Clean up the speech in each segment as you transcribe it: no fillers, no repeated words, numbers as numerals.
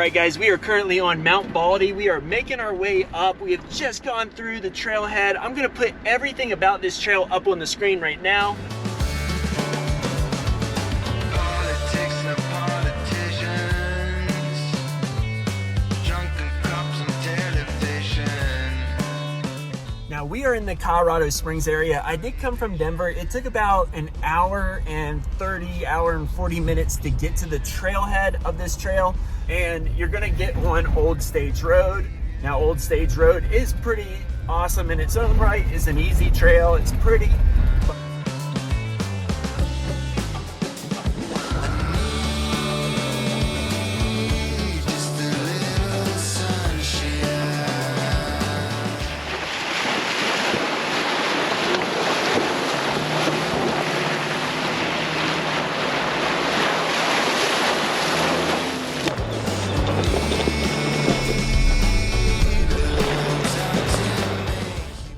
Alright guys, we are currently on Mount Baldy. We are making our way up. We have just gone through the trailhead. I'm going to put everything about this trail up on the screen right now. Now we are in the Colorado Springs area. I did come from Denver. It took about an hour and 40 minutes to get to the trailhead of this trail. And you're gonna get on Old Stage Road. Now Old Stage Road is pretty awesome in its own right. It's an easy trail, it's pretty.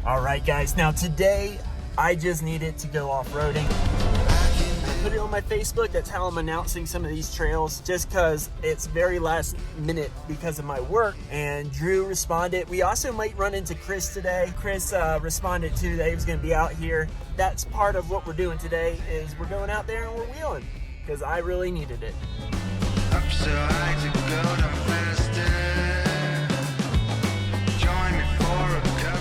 Alright guys, now today I just needed to go off-roading. I put it on my Facebook. That's how I'm announcing some of these trails, just because it's very last minute because of my work. And Drew responded. We also might run into Chris today. Chris responded too that he was going to be out here. That's part of what we're doing today, is we're going out there and we're wheeling, because I really needed it. Up so high to go down faster. Join me for a cup.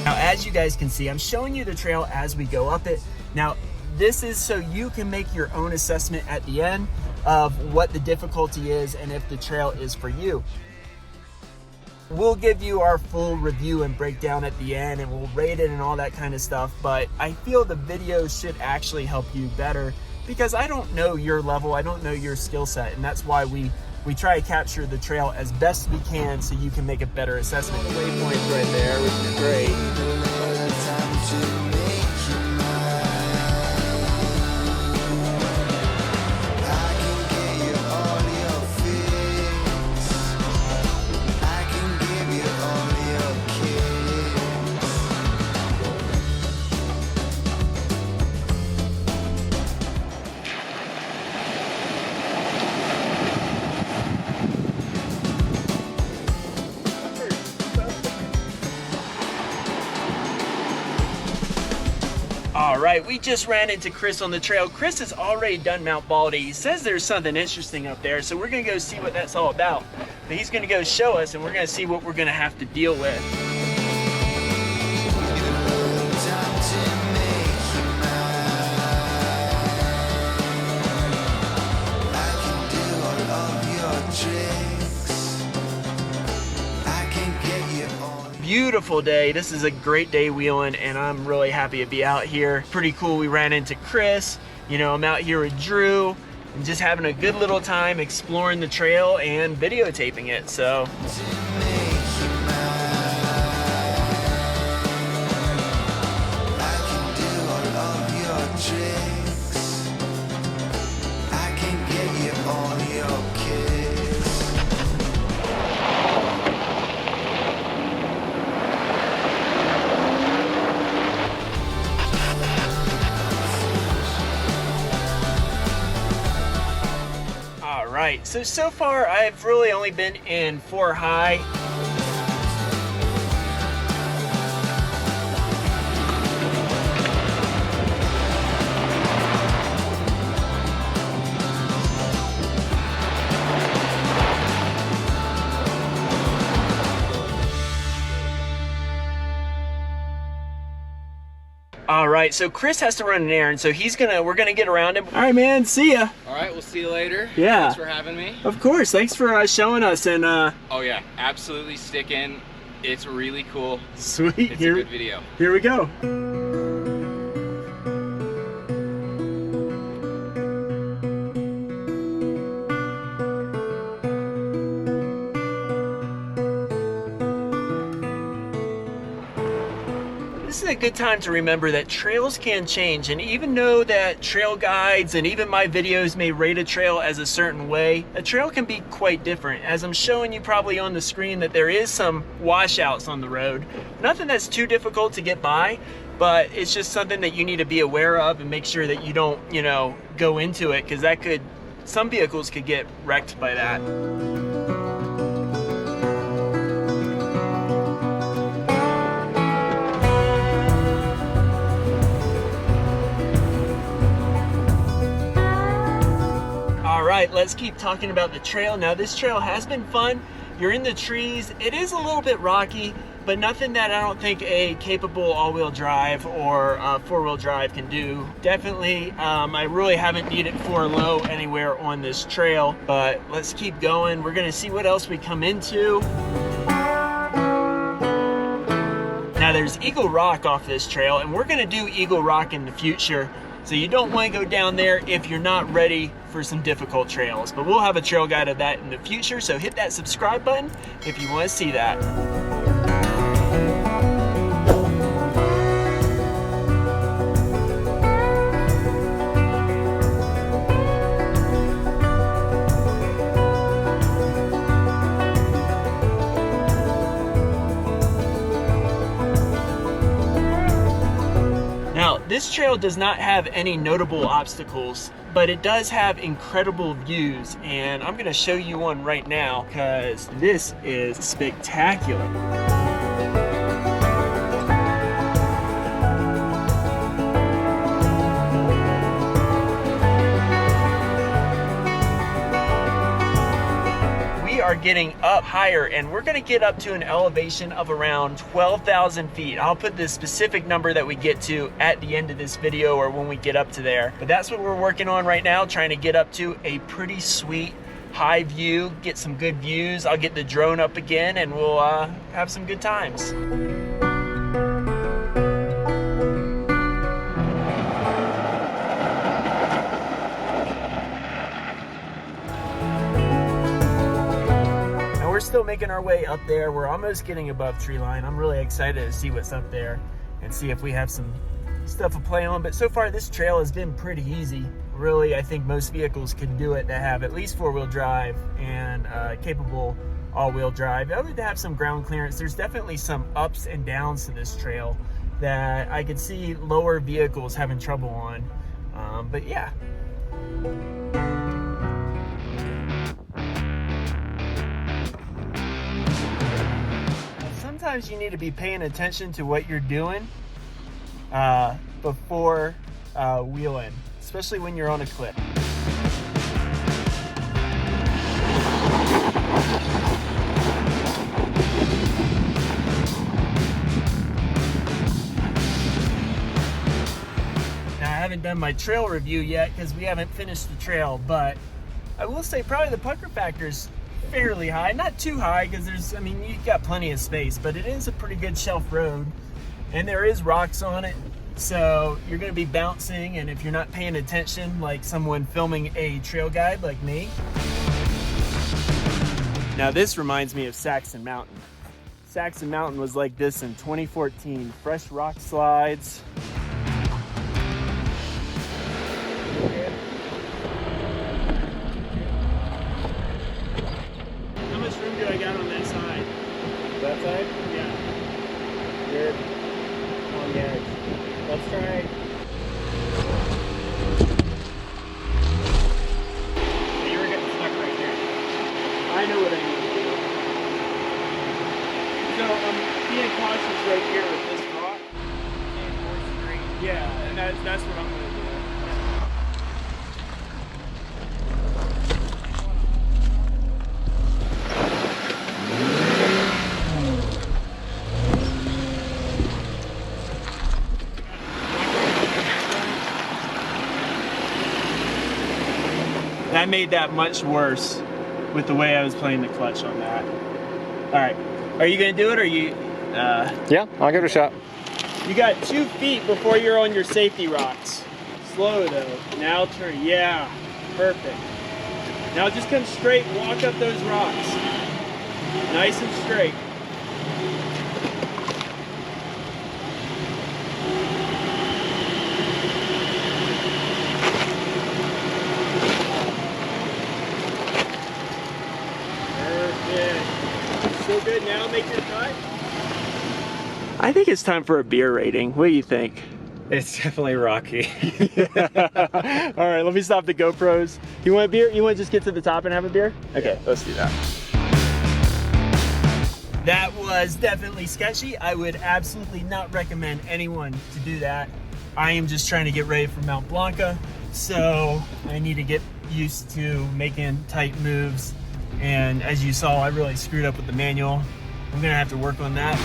As you guys can see, I'm showing you the trail as we go up it. Now, this is so you can make your own assessment at the end of what the difficulty is and if the trail is for you. We'll give you our full review and breakdown at the end, and we'll rate it and all that kind of stuff, but I feel the video should actually help you better, because I don't know your level, I don't know your skill set, and that's why we try to capture the trail as best we can so you can make a better assessment. The waypoints right there, which is great. All right, we just ran into Chris on the trail. Chris has already done Mount Baldy. He says there's something interesting up there, so we're gonna go see what that's all about. But he's gonna go show us, and we're gonna see what we're gonna have to deal with. Beautiful day. This is a great day wheeling, and I'm really happy to be out here. Pretty cool. We ran into Chris. You know, I'm out here with Drew and just having a good little time exploring the trail and videotaping it. So Right, so far I've really only been in 4 high. All right, so Chris has to run an errand, so we're gonna get around him. All right, man, see ya. All right, we'll see you later. Yeah. Thanks for having me. Of course, thanks for showing us. And oh yeah, absolutely stick in. It's really cool. Sweet. It's a good video. Here we go. This is a good time to remember that trails can change, and even though that trail guides and even my videos may rate a trail as a certain way, a trail can be quite different. As I'm showing you probably on the screen that there is some washouts on the road. Nothing that's too difficult to get by, but it's just something that you need to be aware of and make sure that you don't, you know, go into it, because that could, some vehicles could get wrecked by that. Alright, let's keep talking about the trail. Now this trail has been fun. You're in the trees. It is a little bit rocky, but nothing that I don't think a capable all-wheel drive or four-wheel drive can do. Definitely, I really haven't needed 4 low anywhere on this trail, but let's keep going. We're gonna see what else we come into. Now there's Eagle Rock off this trail, and we're gonna do Eagle Rock in the future. So you don't want to go down there if you're not ready for some difficult trails. But we'll have a trail guide of that in the future, so hit that subscribe button if you want to see that. This trail does not have any notable obstacles, but it does have incredible views, and I'm going to show you one right now because this is spectacular. Are getting up higher, and we're going to get up to an elevation of around 12,000 feet. I'll put the specific number that we get to at the end of this video or when we get up to there, but that's what we're working on right now, trying to get up to a pretty sweet high view, get some good views. I'll get the drone up again and we'll have some good times. We're still making our way up there. We're almost getting above tree line. I'm really excited to see what's up there and see if we have some stuff to play on. But so far this trail has been pretty easy. Really, I think most vehicles can do it that have at least 4-wheel drive and capable all-wheel drive. I would have some ground clearance. There's definitely some ups and downs to this trail that I could see lower vehicles having trouble on. But yeah. Sometimes you need to be paying attention to what you're doing before wheeling, especially when you're on a cliff. Now I haven't done my trail review yet because we haven't finished the trail, but I will say probably the pucker factor's fairly high, not too high because there's, I mean, you've got plenty of space, but it is a pretty good shelf road and there is rocks on it, so you're going to be bouncing, and if you're not paying attention like someone filming a trail guide like me. Now this reminds me of Saxon Mountain. Saxon Mountain was like this in 2014, fresh Rockslides. That side? Yeah. Good. On the edge. Let's try. You were getting stuck right here. I know what I need to do. So I'm being cautious right here with this rock. And more straight. Yeah, and that's what I'm going to do. That made that much worse with the way I was playing the clutch on that. All right, are you gonna do it or you? Yeah, I'll give it a shot. You got 2 feet before you're on your safety rocks. Slow though, now turn, yeah, perfect. Now just come straight, walk up those rocks. Nice and straight. good now, make your cut? I think it's time for a beer rating. What do you think? It's definitely rocky. All right, let me stop the GoPros. You want a beer? You want to just get to the top and have a beer? Okay, let's do that. That was definitely sketchy. I would absolutely not recommend anyone to do that. I am just trying to get ready for Mount Blanca, so I need to get used to making tight moves. And as you saw, I really screwed up with the manual. I'm gonna have to work on that.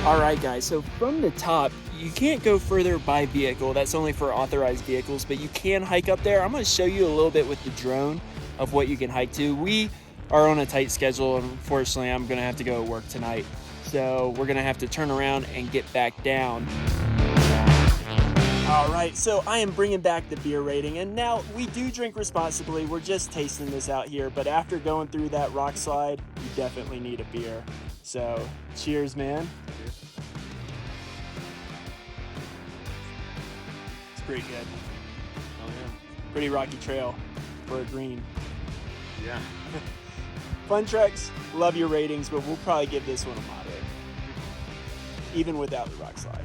Alright guys, so from the top, you can't go further by vehicle. That's only for authorized vehicles, but you can hike up there. I'm going to show you a little bit with the drone of what you can hike to. We are on a tight schedule, and unfortunately I'm going to have to go to work tonight. So we're going to have to turn around and get back down. Alright, so I am bringing back the beer rating, and now we do drink responsibly. We're just tasting this out here, but after going through that rock slide, you definitely need a beer. So, cheers, man. It's pretty good. Oh yeah. Pretty rocky trail for a green. Yeah. Fun Treks, love your ratings, but we'll probably give this one a moderate, even without the rock slide.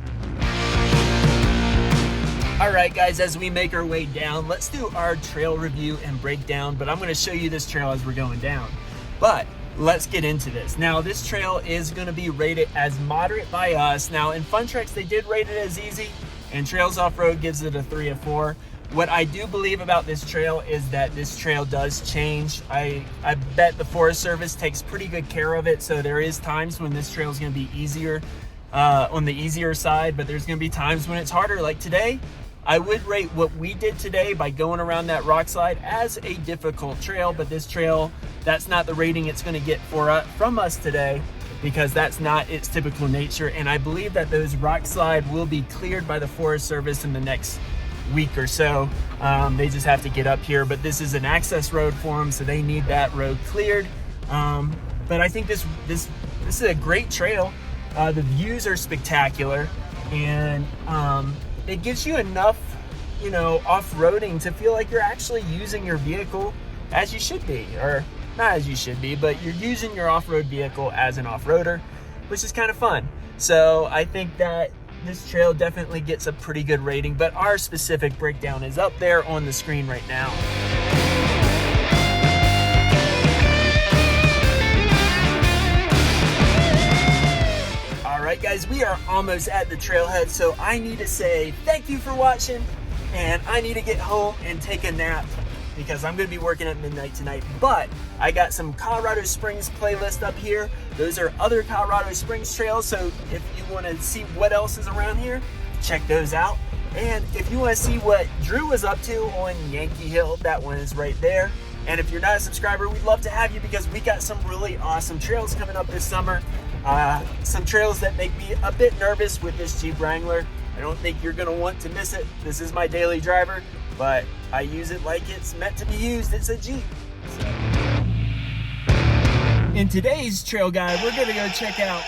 All right, guys, as we make our way down, let's do our trail review and breakdown, but I'm going to show you this trail as we're going down. But let's get into this. Now, this trail is going to be rated as moderate by us. Now, in Fun Treks, they did rate it as easy, and Trails Off-Road gives it a 3 of 4. What I do believe about this trail is that this trail does change. I bet the Forest Service takes pretty good care of it, so there is times when this trail is going to be easier, on the easier side, but there's going to be times when it's harder. Like today, I would rate what we did today by going around that rock slide as a difficult trail, but this trail, that's not the rating it's going to get from us today, because that's not its typical nature. And I believe that those rock slide will be cleared by the Forest Service in the next week or so. They just have to get up here, but this is an access road for them, so they need that road cleared. But I think this is a great trail. The views are spectacular, and it gives you enough, you know, off-roading to feel like you're actually using your vehicle as you should be, or not as you should be, but you're using your off-road vehicle as an off-roader, which is kind of fun. So I think that this trail definitely gets a pretty good rating, but our specific breakdown is up there on the screen right now. Alright guys, we are almost at the trailhead, so I need to say thank you for watching, and I need to get home and take a nap because I'm going to be working at midnight tonight. But I got some Colorado Springs playlist up here. Those are other Colorado Springs trails, so if you want to see what else is around here, check those out. And if you want to see what Drew was up to on Yankee Hill, that one is right there. And if you're not a subscriber, we'd love to have you because we got some really awesome trails coming up this summer. Some trails that make me a bit nervous with this Jeep Wrangler. I don't think you're going to want to miss it. This is my daily driver, but I use it like it's meant to be used. It's a Jeep. So. In today's trail guide, we're going to go check out